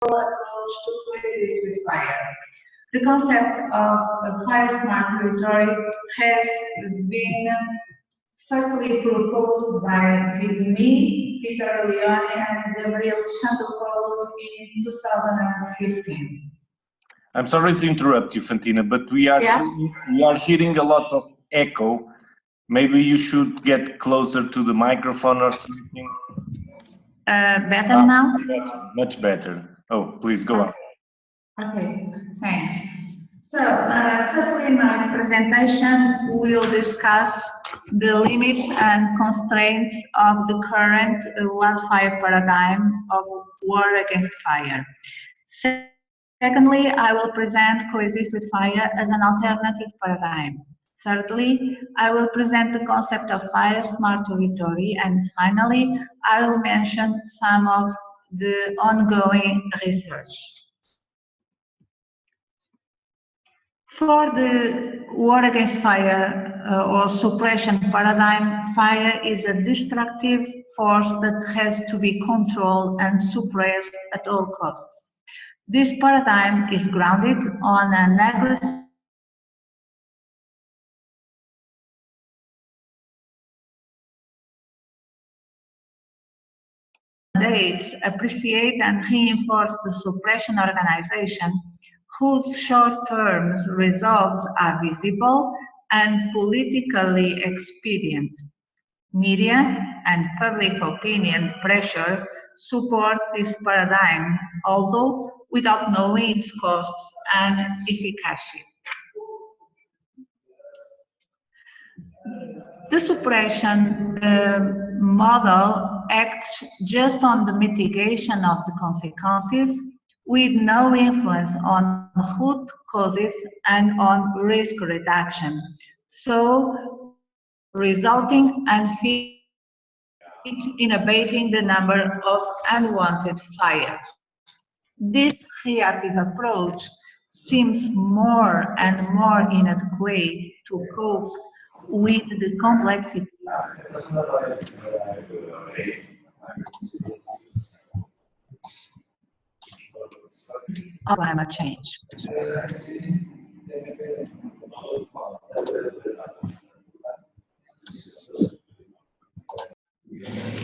approach to coexist with fire. The concept of a fire smart territory has been firstly proposed by me, Peter Leone, and Gabriel Chantopolos in 2015. I'm sorry to interrupt you, Fantina, but we are hearing a lot of echo. Maybe you should get closer to the microphone or something. Better now? Much better. Oh, please go on. Okay, thanks. So, firstly, in my presentation, we will discuss the limits and constraints of the current wildfire paradigm of war against fire. Secondly, I will present coexist with fire as an alternative paradigm. Thirdly, I will present the concept of fire smart territory, and finally, I will mention some of the ongoing research. For the war against fire or suppression paradigm, fire is a destructive force that has to be controlled and suppressed at all costs. This paradigm is grounded on an aggressive mandates appreciate and reinforce the suppression organization whose short-term results are visible and politically expedient. Media and public opinion pressure support this paradigm, although without knowing its costs and efficacy. The suppression model acts just on the mitigation of the consequences, with no influence on root causes and on risk reduction, so resulting in abating the number of unwanted fires. This reactive approach seems more and more inadequate to cope with the complexity of climate change.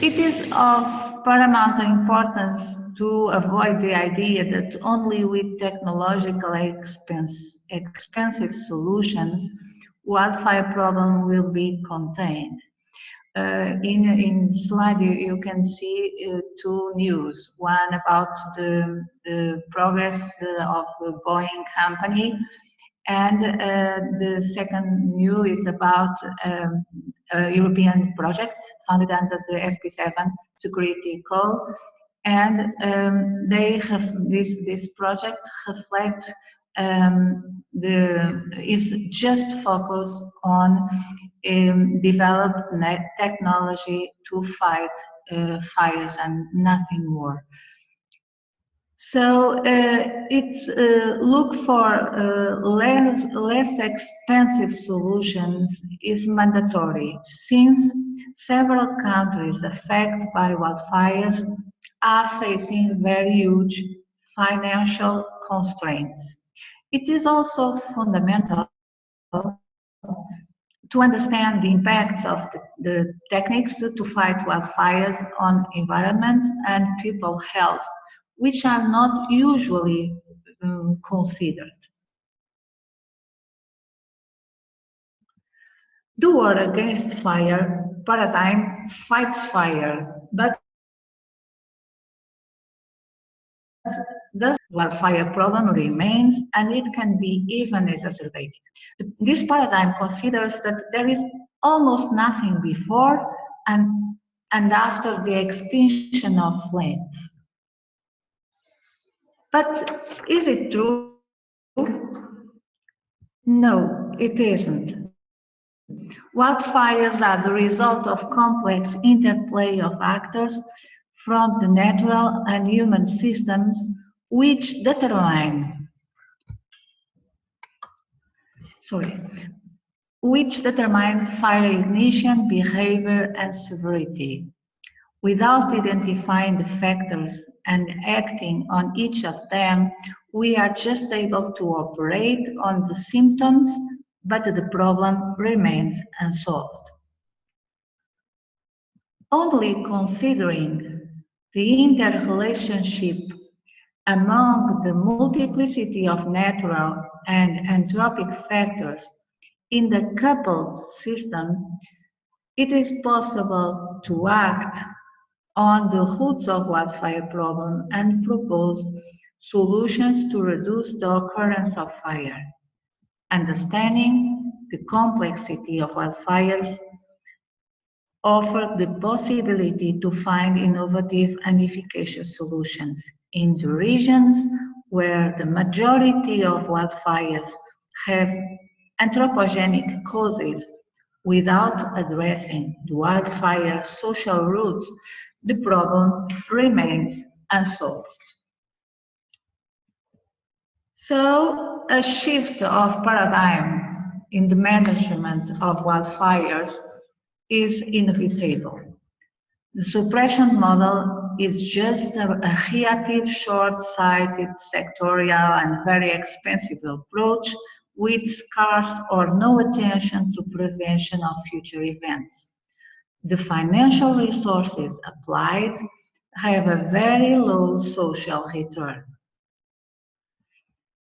It is of paramount importance to avoid the idea that only with technologically expensive solutions wildfire problem will be contained. In slide you can see two news. One about the progress of the Boeing company, and the second news is about a European project funded under the FP7 security call, and they have this project reflects is just focused on developed technology to fight fires and nothing more. So it's look for less expensive solutions is mandatory, since several countries affected by wildfires are facing very huge financial constraints. It is also fundamental to understand the impacts of the techniques to fight wildfires on environment and people health, which are not usually considered. The war against fire paradigm fights fire, but the wildfire problem remains, and it can be even exacerbated. This paradigm considers that there is almost nothing before and after the extinction of flames. But is it true? No, it isn't. Wildfires are the result of complex interplay of actors from the natural and human systems which determine fire ignition, behavior, and severity. Without identifying the factors and acting on each of them, we are just able to operate on the symptoms, but the problem remains unsolved. Only considering the interrelationship among the multiplicity of natural and anthropic factors in the coupled system, it is possible to act on the roots of wildfire problem and propose solutions to reduce the occurrence of fire. Understanding the complexity of wildfires offer the possibility to find innovative and efficacious solutions in the regions where the majority of wildfires have anthropogenic causes. Without addressing the wildfire social roots, the problem remains unsolved. So, a shift of paradigm in the management of wildfires is inevitable. The suppression model is just a reactive, short-sighted, sectorial, and very expensive approach with scarce or no attention to prevention of future events. The financial resources applied have a very low social return.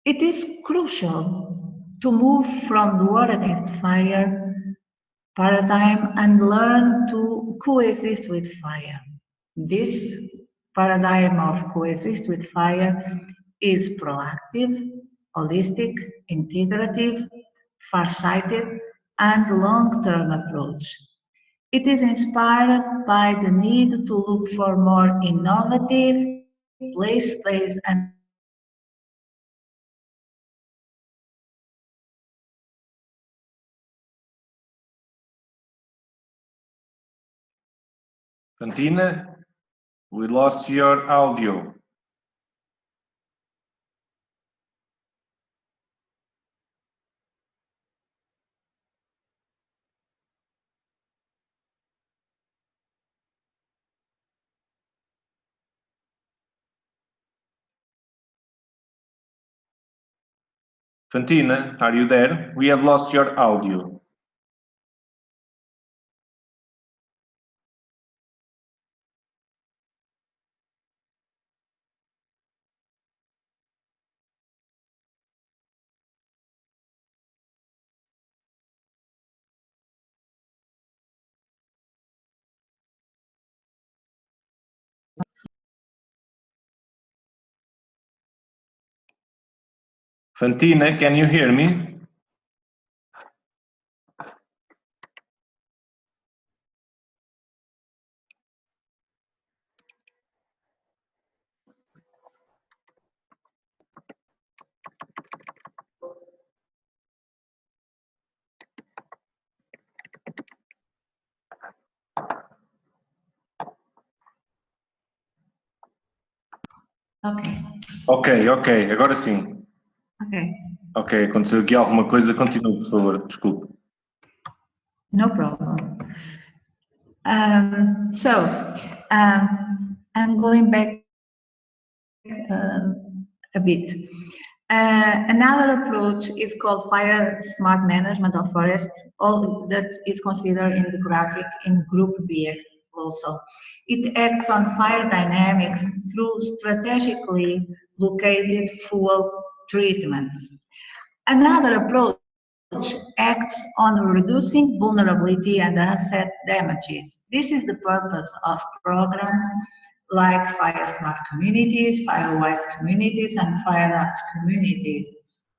It is crucial to move from the war against fire paradigm and learn to coexist with fire. This paradigm of coexist with fire is proactive, holistic, integrative, far-sighted, and long-term approach. It is inspired by the need to look for more innovative, place-based, and Fantina, we lost your audio. Fantina, are you there? We have lost your audio. Fantina, can you hear me? Ok, agora sim. Ok, aconteceu aqui alguma coisa, continue, por favor, desculpe. No problem. I'm going back a bit. Another approach is called fire smart management of forests, all that is considered in the graphic in group B also. It acts on fire dynamics through strategically located fuel treatments. Another approach acts on reducing vulnerability and asset damages. This is the purpose of programs like Fire Smart Communities, Firewise Communities, and Fire Apt Communities.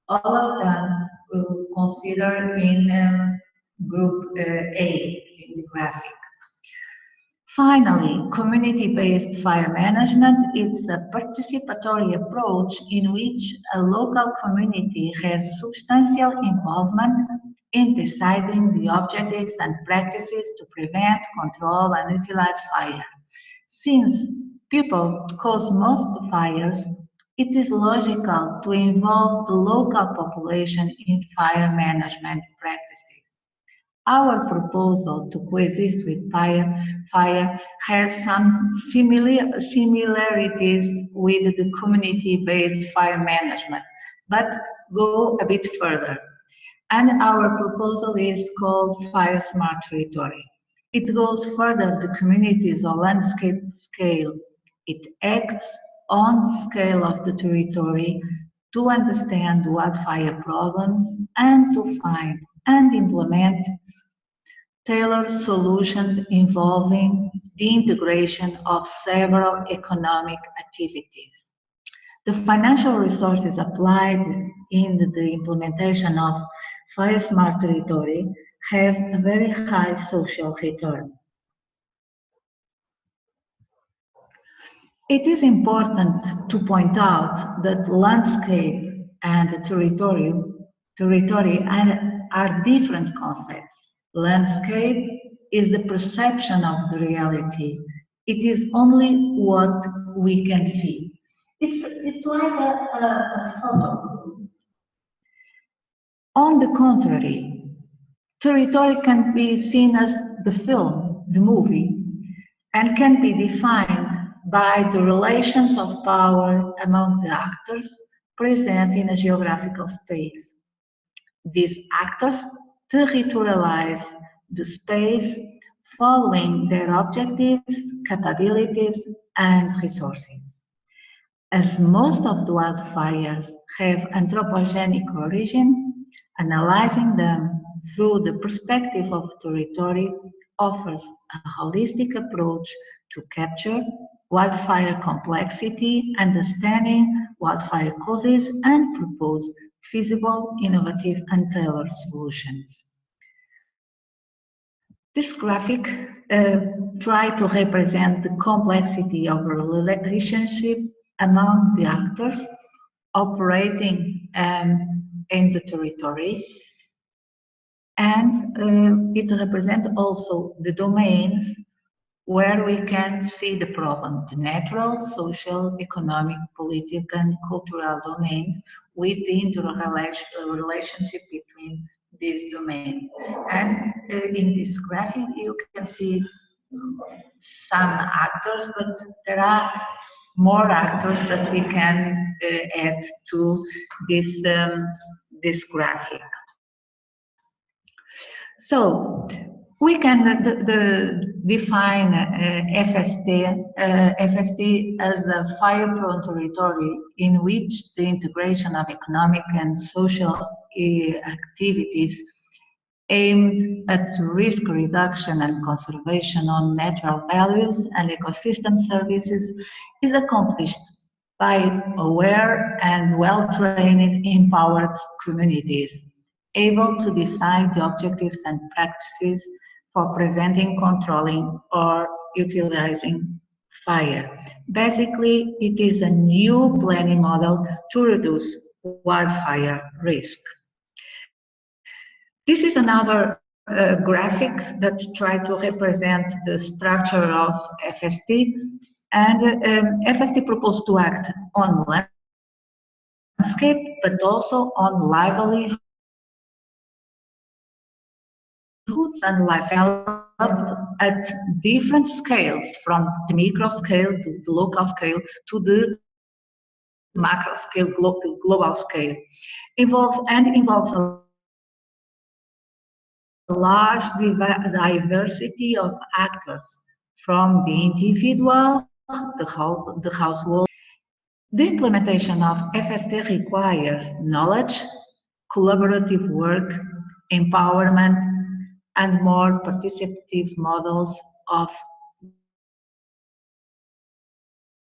All of them will consider in Group A in the graphic. Finally, community-based fire management is a participatory approach in which a local community has substantial involvement in deciding the objectives and practices to prevent, control, and utilize fire. Since people cause most fires, it is logical to involve the local population in fire management practices. Our proposal to coexist with fire has some similarities with the community-based fire management, but go a bit further. And our proposal is called Fire Smart Territory. It goes further to communities or landscape scale. It acts on scale of the territory to understand wildfire problems and to find and implement tailored solutions involving the integration of several economic activities. The financial resources applied in the implementation of Fire Smart Territory have a very high social return. It is important to point out that landscape and territory are different concepts. Landscape is the perception of the reality. It is only what we can see. It's like a photo. On the contrary, territory can be seen as the film, the movie, and can be defined by the relations of power among the actors present in a geographical space. These actors territorialize the space following their objectives, capabilities, and resources. As most of the wildfires have anthropogenic origin, analyzing them through the perspective of territory offers a holistic approach to capture wildfire complexity, understanding wildfire causes, and propose feasible, innovative, and tailored solutions. This graphic tries to represent the complexity of a relationship among the actors operating in the territory, and it represents also the domains where we can see the problem, the natural, social, economic, political, and cultural domains with the interrelationship between these domains. And in this graphic, you can see some actors, but there are more actors that we can add to this graphic. So we can define FST as a fire-prone territory in which the integration of economic and social activities aimed at risk reduction and conservation on natural values and ecosystem services is accomplished by aware and well-trained, empowered communities, able to decide the objectives and practices for preventing, controlling, or utilizing fire. Basically, it is a new planning model to reduce wildfire risk. This is another graphic that tries to represent the structure of FST, and FST proposed to act on landscape, but also on livelihoods and life developed at different scales, from the micro scale to the local scale to the macro scale, global scale, involves a large diversity of actors, from the individual, the household. The implementation of FST requires knowledge, collaborative work, empowerment, and more participative models of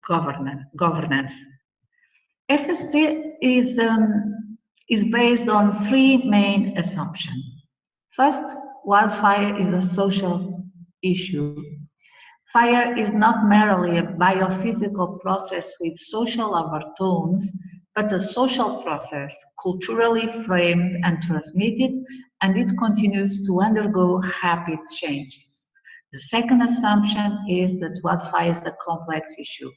governance. FST is based on three main assumptions. First, wildfire is a social issue. Fire is not merely a biophysical process with social overtones, but a social process, culturally framed and transmitted, and it continues to undergo rapid changes. The second assumption is that wildfire is a complex issue.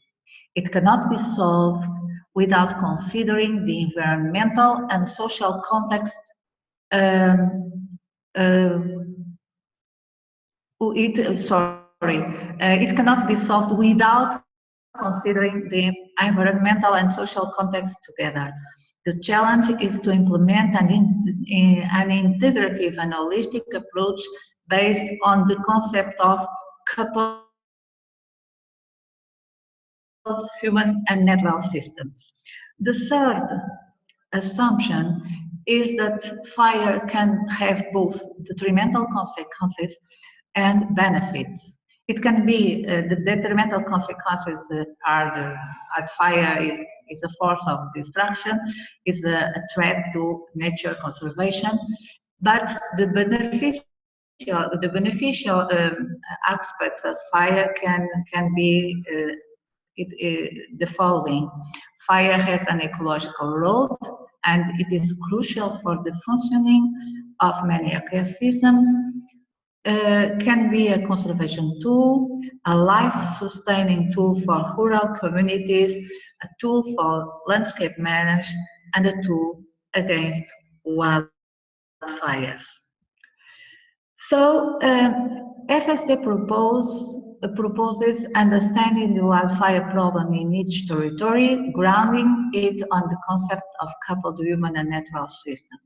It cannot be solved without considering the environmental and social context it cannot be solved without considering the environmental and social context together. The challenge is to implement an integrative and holistic approach based on the concept of coupled human and natural systems. The third assumption is that fire can have both detrimental consequences and benefits. It can be the detrimental consequences are fire is a force of destruction, is a threat to nature conservation, but the beneficial aspects of fire can be the following. Fire has an ecological role, and it is crucial for the functioning of many ecosystems. Can be a conservation tool, a life-sustaining tool for rural communities, a tool for landscape management, and a tool against wildfires. So, FST proposes understanding the wildfire problem in each territory, grounding it on the concept of coupled human and natural systems.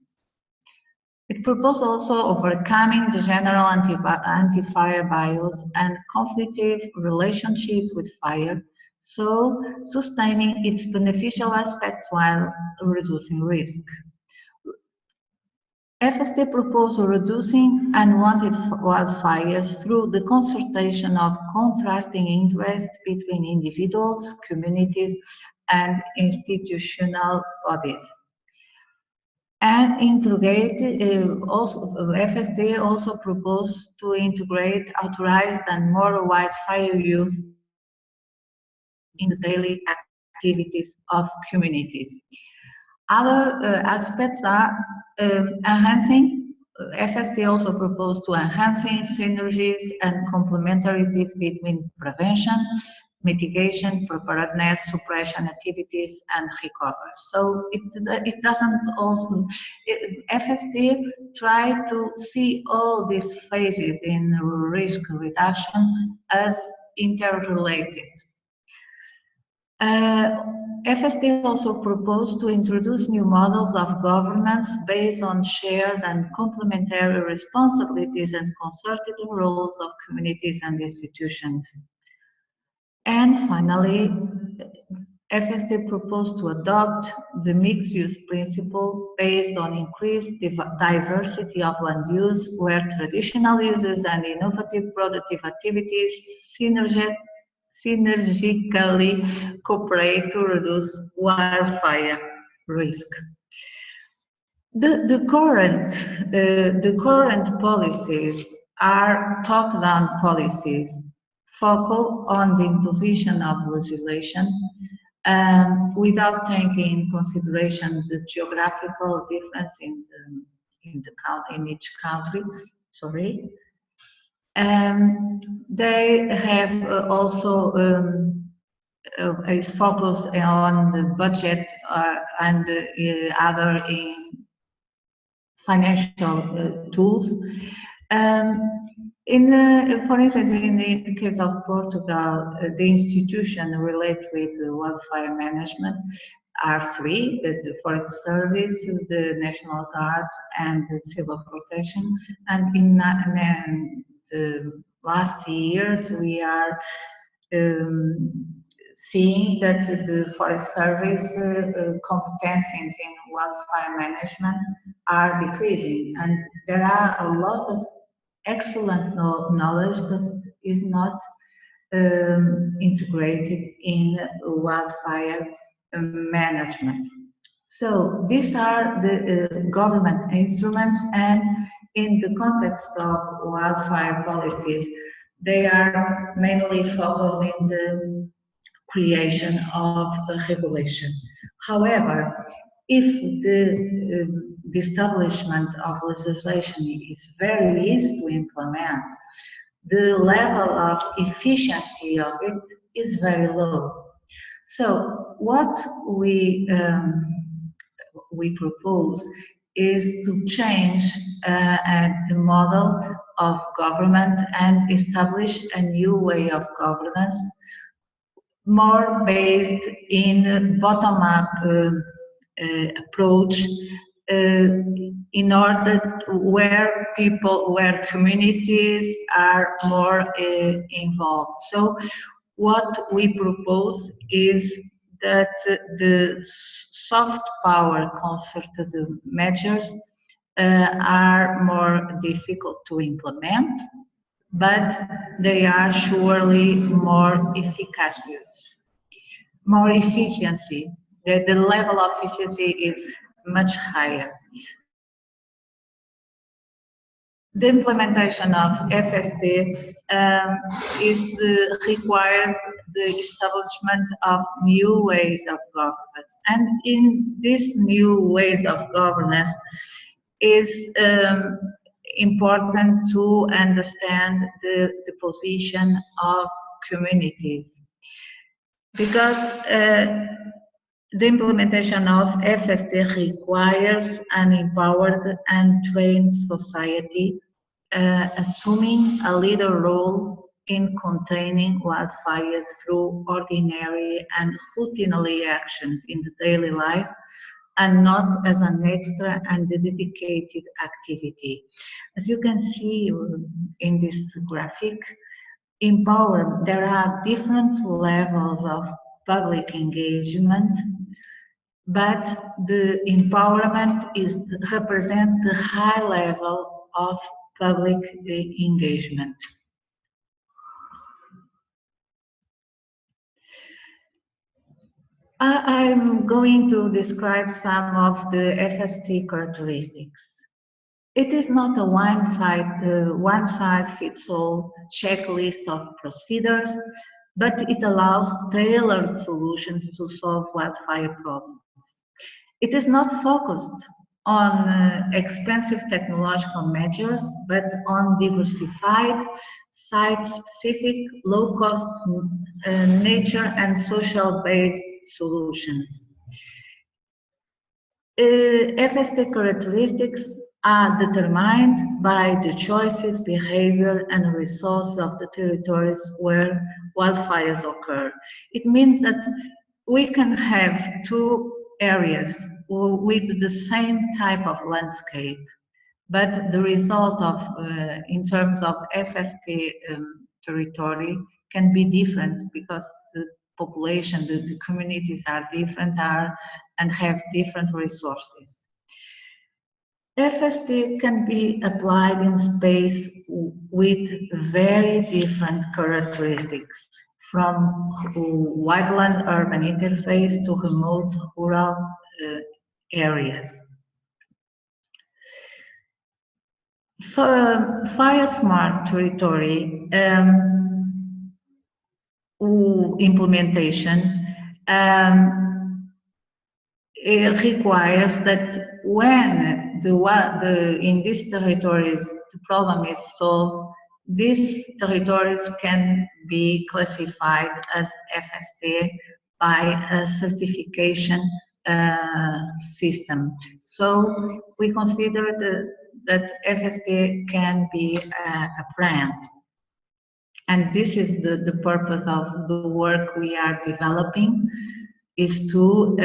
It proposes also overcoming the general anti-fire bias and conflictive relationship with fire, so sustaining its beneficial aspects while reducing risk. FST proposes reducing unwanted wildfires through the consultation of contrasting interests between individuals, communities, and institutional bodies. And integrate, FST also proposed to integrate authorized and more wildfire use in the daily activities of communities. Other aspects are enhancing. FST also proposed to enhancing synergies and complementarities between prevention, mitigation, preparedness, suppression activities, and recovery. So it doesn't also, FST try to see all these phases in risk reduction as interrelated. FST also proposed to introduce new models of governance based on shared and complementary responsibilities and concerted roles of communities and institutions. And finally, FST proposed to adopt the mixed-use principle based on increased diversity of land use, where traditional uses and innovative productive activities synergically cooperate to reduce wildfire risk. The current policies are top-down policies, focused on the imposition of legislation without taking in consideration the geographical difference in each country. Sorry. They have also is focused on the budget and other financial tools. For instance, in the case of Portugal, the institution related with wildfire management are three: the Forest Service, the National Guard, and the Civil Protection. And in the last years, we are seeing that the Forest Service competencies in wildfire management are decreasing, and there are a lot of excellent knowledge that is not integrated in wildfire management. So these are the government instruments, and in the context of wildfire policies, they are mainly focused in the creation of a regulation. However, if the establishment of legislation is very easy to implement, the level of efficiency of it is very low. So what we propose is to change the model of government and establish a new way of governance, more based in bottom-up approach, in order where communities are more involved. So what we propose is that the soft power concerted measures are more difficult to implement, but they are surely more efficacious, more efficiency. The level of efficiency is much higher. The implementation of FST requires the establishment of new ways of governance. And in these new ways of governance is important to understand the position of communities. Because the implementation of FST requires an empowered and trained society assuming a leader role in containing wildfires through ordinary and routinely actions in the daily life, and not as an extra and dedicated activity. As you can see in this graphic, there are different levels of public engagement, but the empowerment represents the high level of public engagement. I'm going to describe some of the FST characteristics. It is not a one-size-fits-all checklist of procedures, but it allows tailored solutions to solve wildfire problems. It is not focused on expensive technological measures, but on diversified, site-specific, low-cost, nature and social-based solutions. FST characteristics are determined by the choices, behavior, and resources of the territories where wildfires occur. It means that we can have two areas with the same type of landscape, but the result of, in terms of FST territory, can be different because the population, the communities are different and have different resources. FST can be applied in space with very different characteristics, from wildland-urban interface to remote rural areas. For fire-smart territory implementation, it requires that when in these territories the problem is solved, these territories can be classified as FST by a certification system. So we consider that FST can be a brand. And this is the purpose of the work we are developing, is to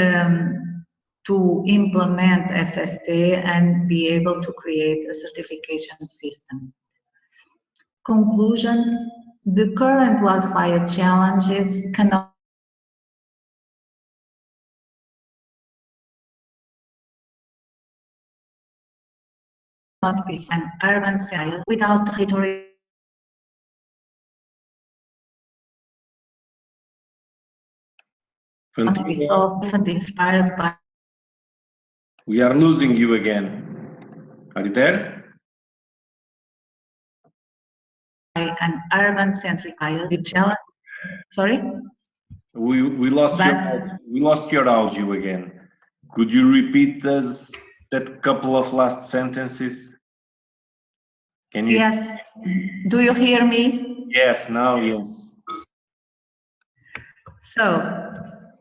implement FST and be able to create a certification system. Conclusion: the current wildfire challenges cannot be an urban scenarios without territory. Not be solved and inspired by. We are losing you again. Are you there? An urban-centric the challenge. Sorry. We lost your audio again. Could you repeat that couple of last sentences? Can you? Yes. Do you hear me? Yes. Now, yes. So,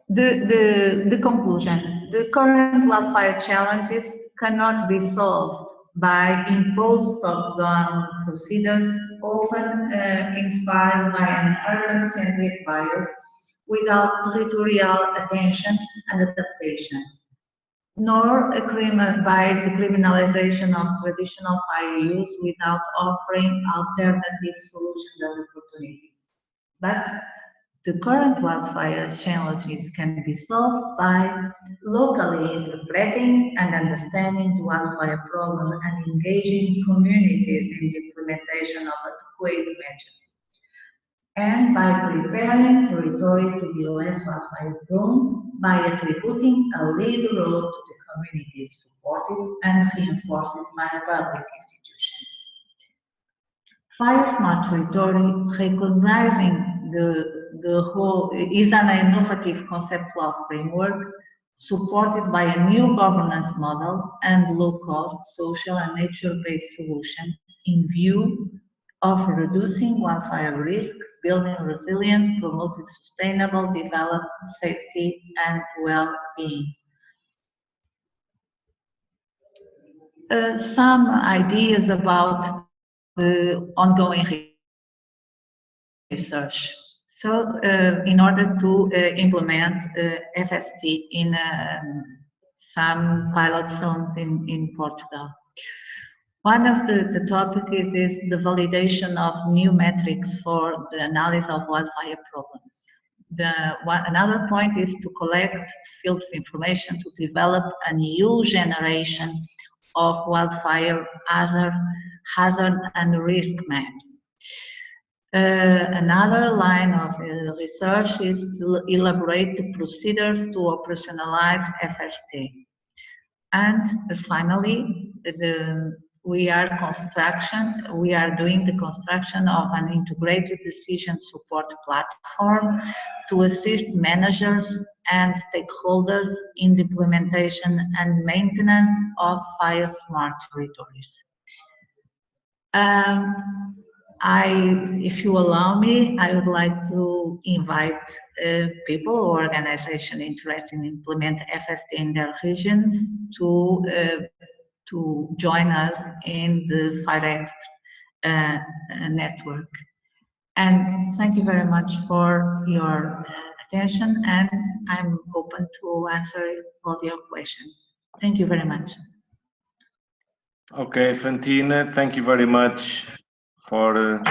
the conclusion: the current wildfire challenges cannot be solved by imposed top-down procedures, often inspired by an urban-centric bias without territorial attention and adaptation, nor agreement by the criminalization of traditional fire use without offering alternative solutions and opportunities. But the current wildfire challenges can be solved by locally interpreting and understanding the wildfire problem and engaging communities in the implementation of adequate measures, and by preparing territory to be less wildfire prone by attributing a lead role to the communities supported and reinforced by public institutions. Fire smart territory, recognizing the whole, is an innovative conceptual framework supported by a new governance model and low-cost social and nature-based solution in view of reducing wildfire risk, building resilience, promoting sustainable development, safety, and well-being. Some ideas about the ongoing research. So, in order to implement FST in some pilot zones in Portugal. One of the topics is the validation of new metrics for the analysis of wildfire problems. Another point is to collect field information to develop a new generation of wildfire hazard and risk maps. Another line of research is to elaborate the procedures to operationalize FST. And finally, we are doing the construction of an integrated decision support platform to assist managers and stakeholders in the implementation and maintenance of fire smart territories. If you allow me, I would like to invite people or organizations interested in implementing FST in their regions to join us in the FireX network. And thank you very much for your attention, and I'm open to answer all your questions. Thank you very much. Okay, Fantina, thank you very much for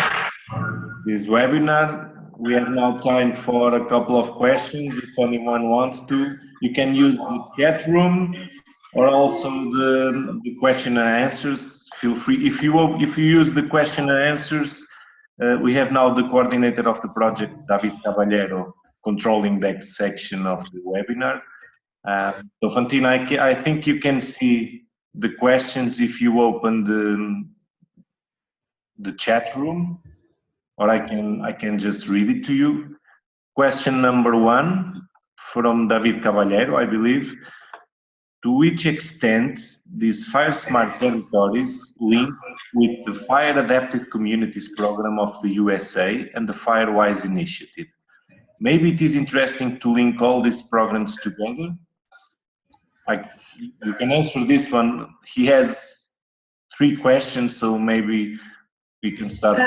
this webinar. We have now time for a couple of questions. If anyone wants to, you can use the chat room or also the question and answers. Feel free. If you use the question and answers, we have now the coordinator of the project, David Caballero, controlling that section of the webinar. So Fantina, I think you can see the questions if you open the chat room, or I can just read it to you. Question number 1 from David Caballero, I believe. To which extent these fire smart territories link with the fire adapted communities program of the USA and the FireWise initiative? Maybe it is interesting to link all these programs together. You can answer this one. He has 3 questions, so maybe we can start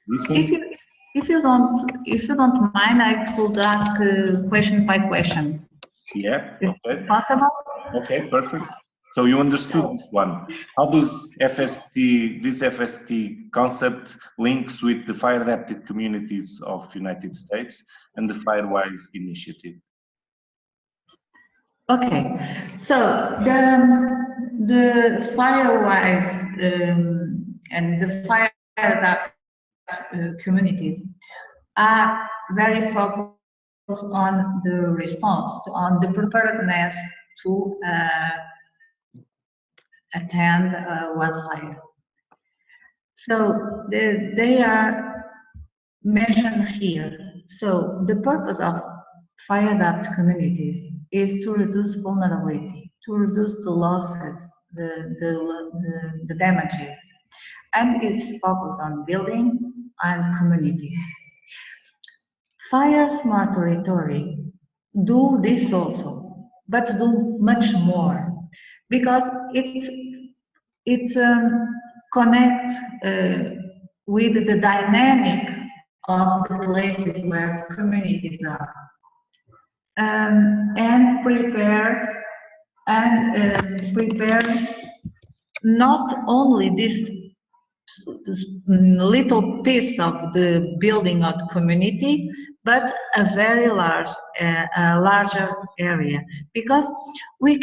this one. If you don't mind, I could ask question by question. Yeah. Is okay. it possible? Okay, perfect. So you understood this one. How does this FST concept links with the fire adapted communities of the United States and the FireWise initiative? Okay, so the FireWise and the fire adapted communities are very focused on the response, on the preparedness to attend a wildfire. So they are mentioned here. So the purpose of fire adapted communities is to reduce vulnerability, to reduce the losses, the damages, and it's focused on building and communities. Fire smart territory do this also, but do much more, because it it connects with the dynamic of the places where communities are, and prepare not only this little piece of the building of the community, but a very large, a larger area, because we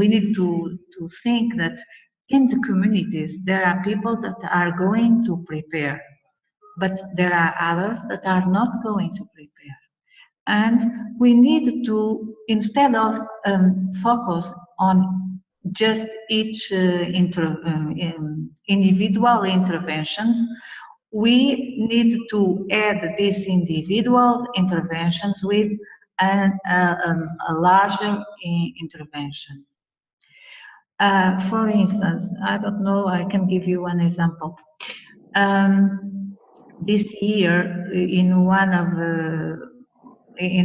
need to think that in the communities there are people that are going to prepare, but there are others that are not going to prepare. And we need to, instead of focus on just each individual interventions, we need to add these individual interventions with a larger intervention. For instance, I don't know, I can give you one example. This year, in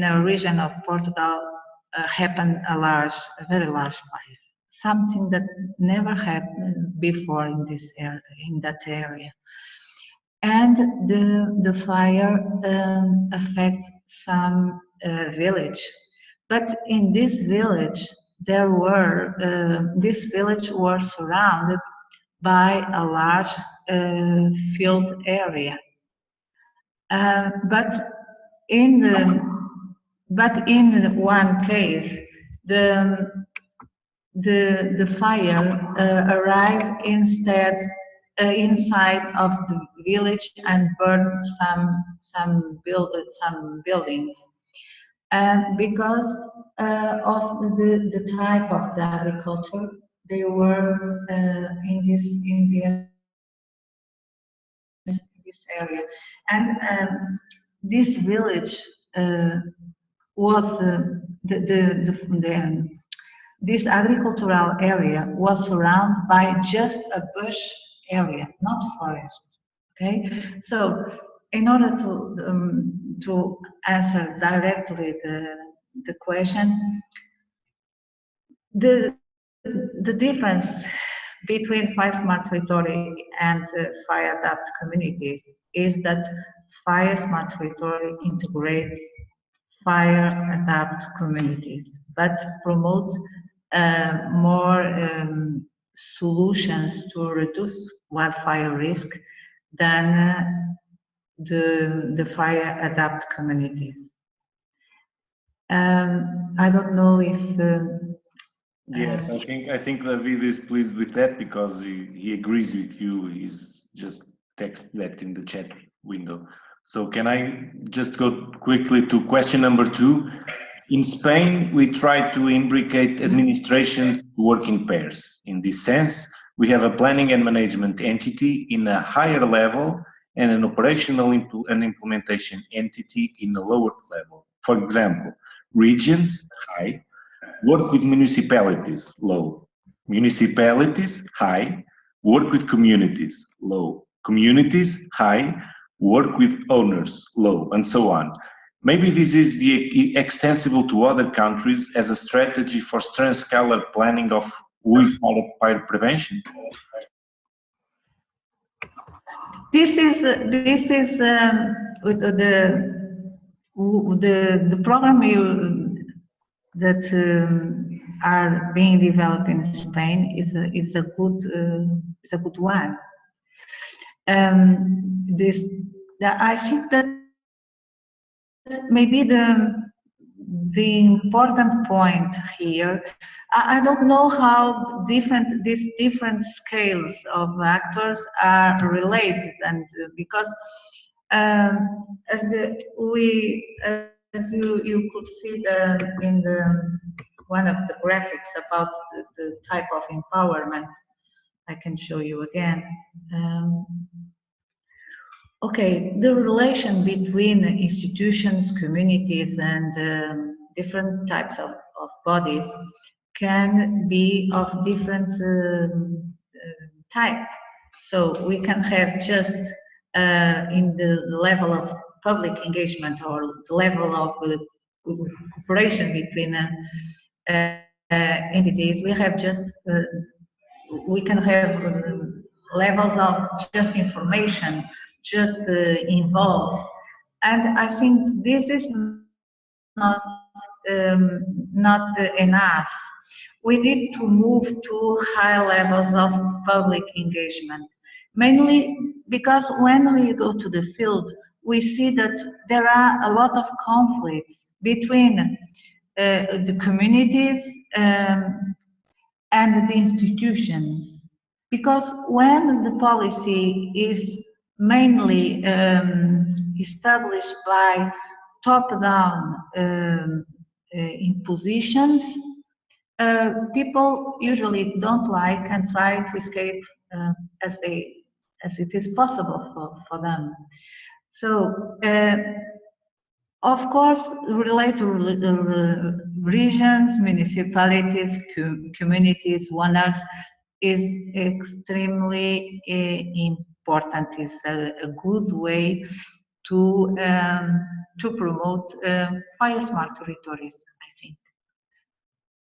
a region of Portugal, happened a very large fire, something that never happened before in that area. And the fire affects some village, but in this village this village was surrounded by a large field area. But in one case, the fire arrived inside of the village and burned some buildings. And because of the type of the agriculture, they were in this area, and this village was this agricultural area was surrounded by just a bush area, not forest. Okay, so in order to answer directly the question, the difference between fire smart territory and fire adapt communities is that fire smart territory integrates fire adapt communities, but promotes more solutions to reduce wildfire risk than the fire adapt communities. I don't know if yes, I think David is pleased with that because he agrees with you. He's just text that in the chat window. So can I just go quickly to question number 2? In Spain, we try to imbricate administration to work in pairs. In this sense, we have a planning and management entity in a higher level and an operational and implementation entity in a lower level. For example, regions, high, work with municipalities, low. Municipalities, high, work with communities, low. Communities, high, work with owners, low, and so on. Maybe this is extensible to other countries as a strategy for transcalar planning of wildfire prevention. This is the program that are being developed in Spain is a good one. I think that maybe the important point here, I don't know how these different scales of actors are related, and because as you could see in one of the graphics about the type of empowerment, I can show you again. Okay, the relation between institutions, communities, and different types of bodies can be of different type. So we can have just in the level of public engagement or the level of cooperation between entities. We have just we can have levels of just information, just involved, and I think this is not enough. We need to move to high levels of public engagement, mainly because when we go to the field, we see that there are a lot of conflicts between the communities and the institutions. Because when the policy is mainly established by top-down impositions, people usually don't like and try to escape as it is possible for them. So, of course, relate to regions, municipalities, communities, owners is extremely important. It's a good way to promote fire smart territories, I think.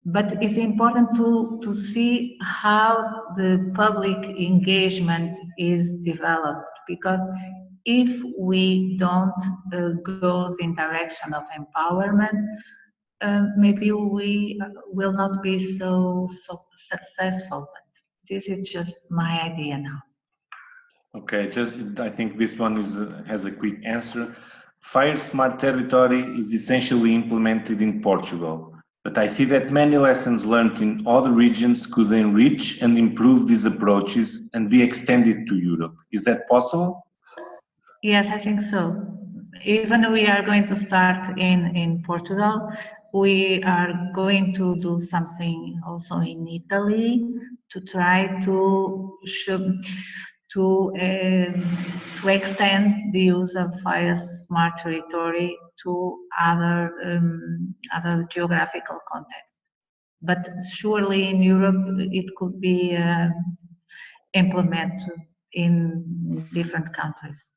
But it's important to see how the public engagement is developed, because if we don't go in direction of empowerment, maybe we will not be so successful. But this is just my idea now. Okay, I think this one has a quick answer. Fire Smart Territory is essentially implemented in Portugal, but I see that many lessons learned in other regions could enrich and improve these approaches and be extended to Europe. Is that possible? Yes, I think so. Even we are going to start in Portugal, we are going to do something also in Italy to try to extend the use of fire smart territory to other geographical contexts. But surely in Europe it could be implemented in different countries.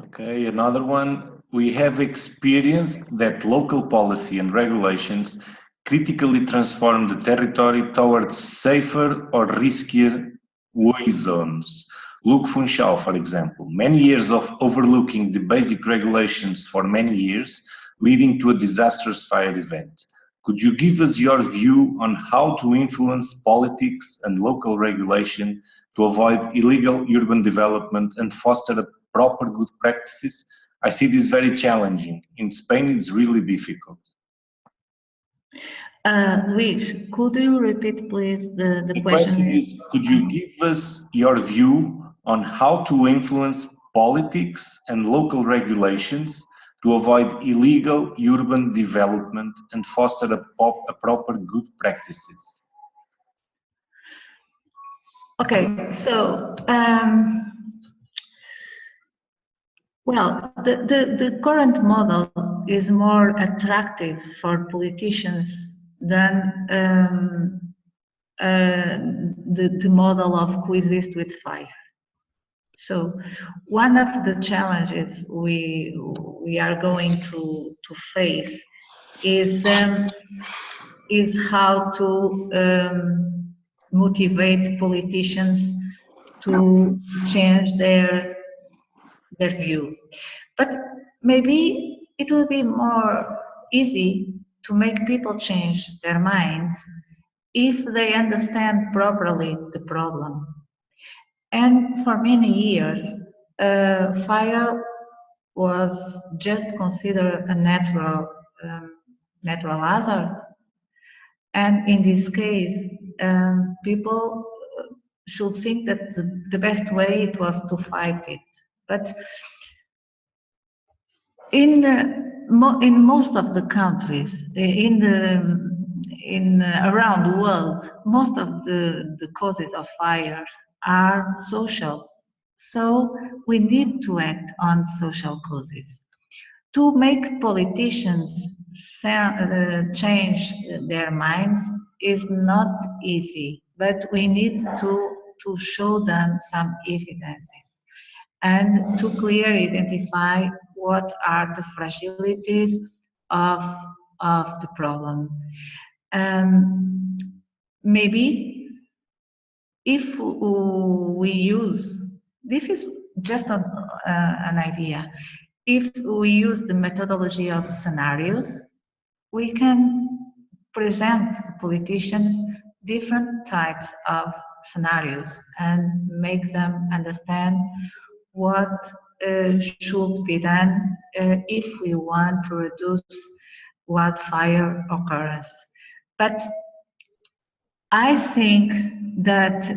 Okay, another one. We have experienced that local policy and regulations critically transform the territory towards safer or riskier war zones. Look Funchal, for example, many years of overlooking the basic regulations for many years, leading to a disastrous fire event. Could you give us your view on how to influence politics and local regulation to avoid illegal urban development and foster a proper good practices? I see this very challenging. In Spain, it's really difficult. Luis, could you repeat, please, the question is, could you give us your view on how to influence politics and local regulations to avoid illegal urban development and foster a proper good practices? Okay, so well, the current model is more attractive for politicians than the model of coexist with fire. So one of the challenges we are going to face is how to motivate politicians to change their view. But maybe it will be more easy to make people change their minds if they understand properly the problem. And for many years, fire was just considered a natural hazard. And in this case, people should think that the best way it was to fight it. But in most of the countries, around the world, most of the causes of fires are social. So we need to act on social causes. To make politicians change their minds is not easy, but we need to show them some evidences and to clearly identify what are the fragilities of the problem. Maybe if we use, this is just an idea, if we use the methodology of scenarios, we can present to politicians different types of scenarios and make them understand what should be done if we want to reduce wildfire occurrence. But I think that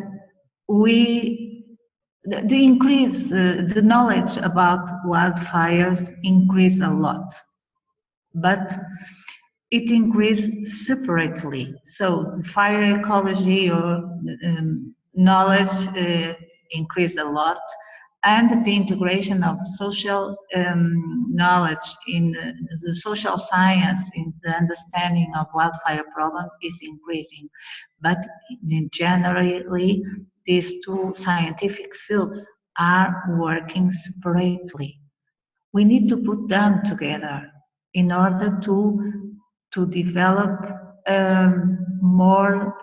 the increase, the knowledge about wildfires increase a lot, but it increased separately. So the fire ecology or knowledge increased a lot, and the integration of social knowledge in the social science in the understanding of wildfire problem is increasing. But generally, these two scientific fields are working separately. We need to put them together in order to develop more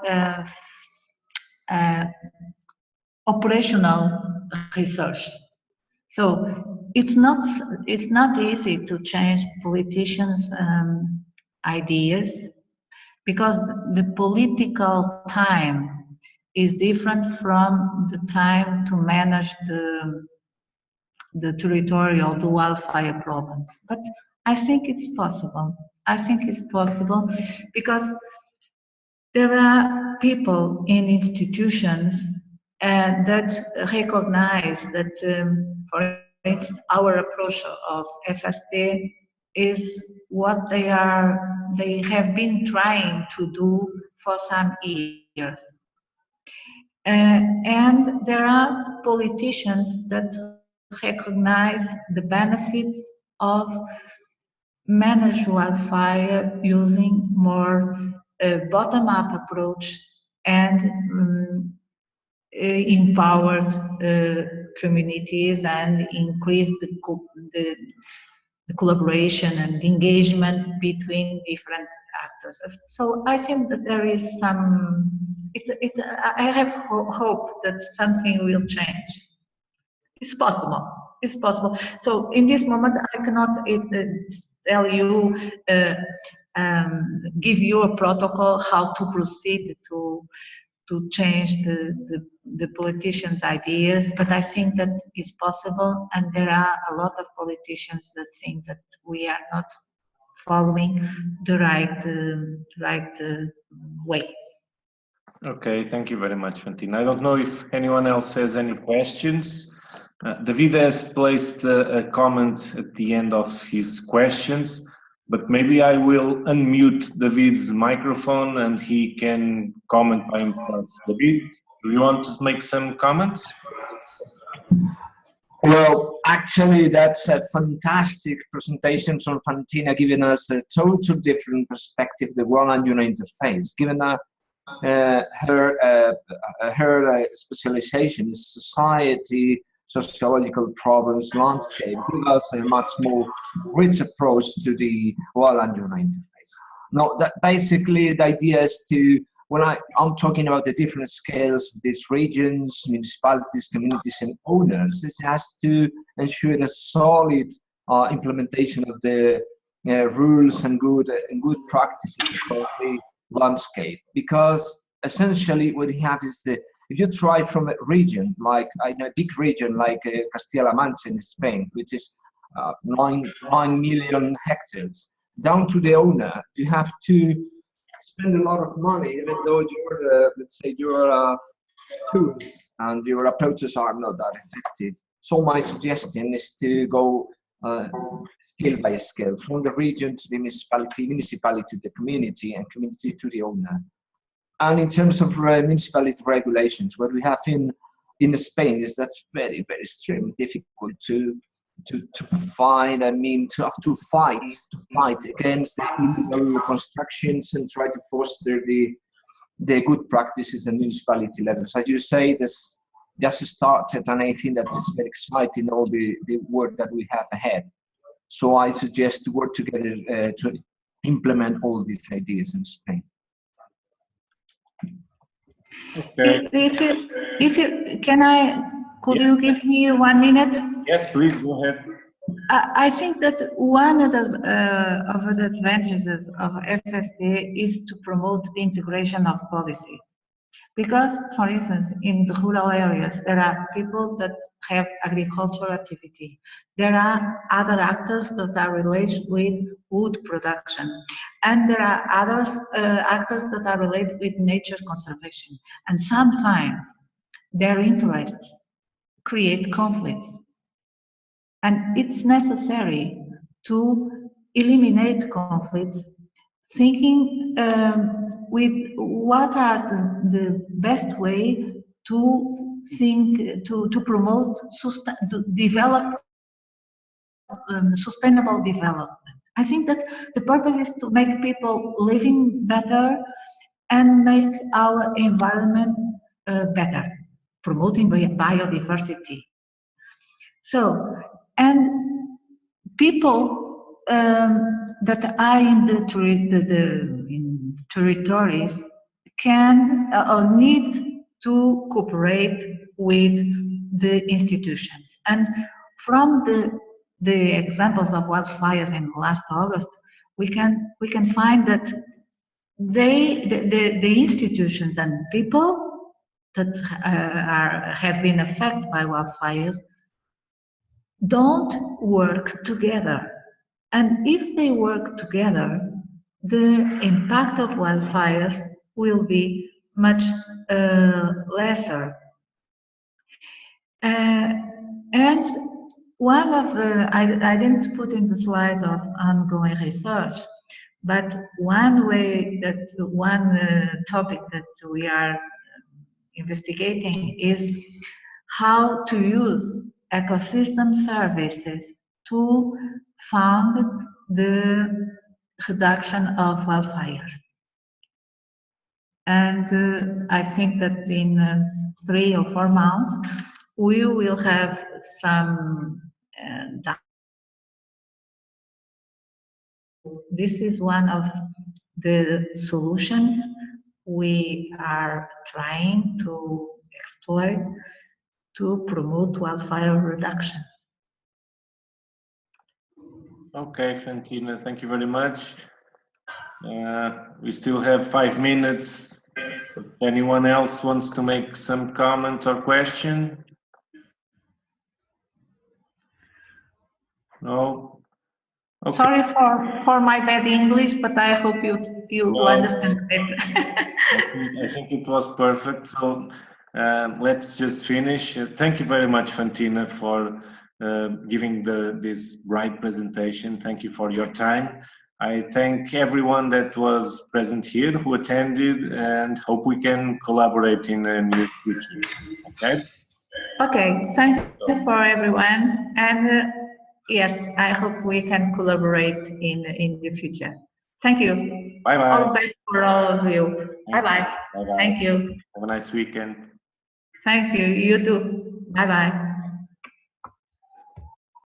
operational research. So it's not easy to change politicians' ideas, because the political time is different from the time to manage the territorial, the wildfire problems. But I think it's possible. I think it's possible because there are people in institutions that recognize that, for instance, our approach of FST is what they have been trying to do for some years. And there are politicians that recognize the benefits of manage wildfire using more bottom-up approach and empowered communities and increase the collaboration and engagement between different actors. So I think that there is some, I have hope that something will change. It's possible. It's possible. So in this moment, I cannot tell you, give you a protocol how to proceed to change the politicians' ideas, but I think that it's possible, and there are a lot of politicians that think that we are not following the right way. Okay, thank you very much, Fantina. I don't know if anyone else has any questions. David has placed a comment at the end of his questions, but maybe I will unmute David's microphone and he can comment by himself. David, do you want to make some comments? Well, actually, that's a fantastic presentation from Fantina, giving us a total different perspective, the world-and-unit interface, given her specialization in society, sociological problems, landscape, give us a much more rich approach to the world-and-unit interface. Now, that basically the idea is to, when I'm talking about the different scales of these regions, municipalities, communities, and owners, this has to ensure the solid implementation of the rules and good practices across the landscape. Because essentially what you have is if you try from a region, like a big region like Castilla-La Mancha in Spain, which is 9 million hectares, down to the owner, you have to spend a lot of money, even though your, let's say, your tools and your approaches are not that effective. So my suggestion is to go scale by scale, from the region to the municipality, municipality to the community, and community to the owner. And in terms of municipality regulations, what we have in Spain is that's very, very extremely difficult to find. I mean, to fight against the illegal constructions and try to foster the good practices at municipality levels. As you say, this just started, and I think that it's very exciting, all the work that we have ahead. So I suggest to work together to implement all these ideas in Spain. Okay. Could Yes. you give me 1 minute? Yes, please go ahead. I think that one of the advantages of FSD is to promote the integration of policies. Because, for instance, in the rural areas, there are people that have agricultural activity. There are other actors that are related with wood production. And there are others actors that are related with nature conservation. And sometimes their interests create conflicts. And it's necessary to eliminate conflicts, thinking with what are the best way to think, to promote, to develop sustainable development. I think that the purpose is to make people living better and make our environment better, promoting biodiversity. So, and people that are in in territories can or need to cooperate with the institutions. And from the examples of wildfires in last August, we can find that the institutions and people that have been affected by wildfires don't work together. And if they work together, the impact of wildfires will be much lesser. And one of the, I didn't put in the slide of ongoing research, but one way that one topic that we are investigating is how to use ecosystem services to fund the reduction of wildfires. And I think that in 3 or 4 months, we will have some this is one of the solutions we are trying to exploit to promote wildfire reduction. Okay, Fantina, thank you very much. We still have 5 minutes. If anyone else wants to make some comment or question? No? Okay. Sorry for my bad English, but I hope you understand it. I think it was perfect. So let's just finish. Thank you very much, Fantina, for giving this bright presentation. Thank you for your time. I thank everyone that was present here, who attended, and hope we can collaborate in the near future. Okay? Okay, thank you for everyone. And yes, I hope we can collaborate in the future. Thank you. Bye-bye. All the best for all of you. Bye-bye. Bye-bye. Thank you. Have a nice weekend. Thank you. You too. Bye-bye.